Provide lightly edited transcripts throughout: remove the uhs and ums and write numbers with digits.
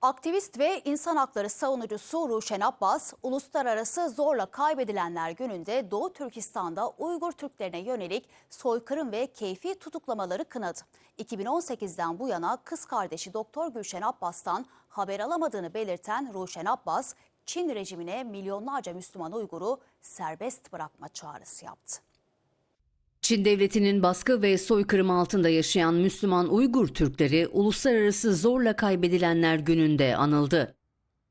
Aktivist ve insan hakları savunucusu Ruşen Abbas, Uluslararası Zorla Kaybedilenler Günü'nde Doğu Türkistan'da Uygur Türklerine yönelik soykırım ve keyfi tutuklamaları kınadı. 2018'den bu yana kız kardeşi Doktor Gülşen Abbas'tan haber alamadığını belirten Ruşen Abbas, Çin rejimine milyonlarca Müslüman Uygur'u serbest bırakma çağrısı yaptı. Çin devletinin baskı ve soykırım altında yaşayan Müslüman Uygur Türkleri Uluslararası Zorla Kaybedilenler Günü'nde anıldı.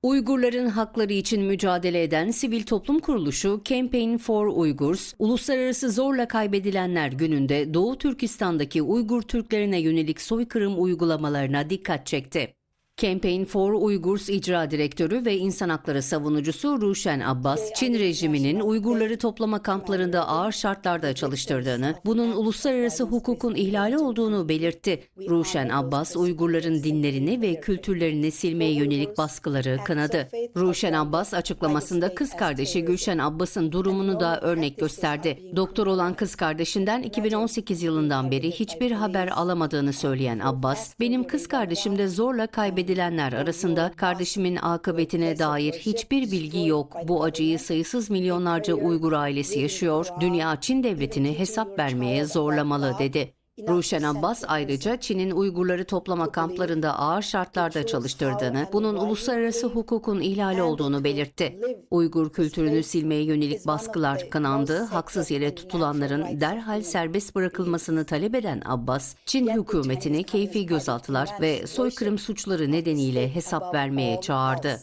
Uygurların hakları için mücadele eden sivil toplum kuruluşu Campaign for Uyghurs, Uluslararası Zorla Kaybedilenler Günü'nde Doğu Türkistan'daki Uygur Türklerine yönelik soykırım uygulamalarına dikkat çekti. Campaign for Uyghurs İcra Direktörü ve insan hakları savunucusu Ruşen Abbas, Çin rejiminin Uygurları toplama kamplarında ağır şartlarda çalıştırdığını, bunun uluslararası hukukun ihlali olduğunu belirtti. Ruşen Abbas, Uygurların dinlerini ve kültürlerini silmeye yönelik baskıları kınadı. Ruşen Abbas açıklamasında kız kardeşi Gülşen Abbas'ın durumunu da örnek gösterdi. Doktor olan kız kardeşinden 2018 yılından beri hiçbir haber alamadığını söyleyen Abbas, "Benim kız kardeşim de zorla kaybedilenler arasında, kardeşimin akıbetine dair hiçbir bilgi yok. Bu acıyı sayısız milyonlarca Uygur ailesi yaşıyor. Dünya Çin devletini hesap vermeye zorlamalı," dedi. Ruşen Abbas ayrıca Çin'in Uygurları toplama kamplarında ağır şartlarda çalıştırdığını, bunun uluslararası hukukun ihlali olduğunu belirtti. Uygur kültürünü silmeye yönelik baskılar kınandı, haksız yere tutulanların derhal serbest bırakılmasını talep eden Abbas, Çin hükümetini keyfi gözaltılar ve soykırım suçları nedeniyle hesap vermeye çağırdı.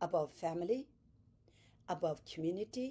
Above family, above community,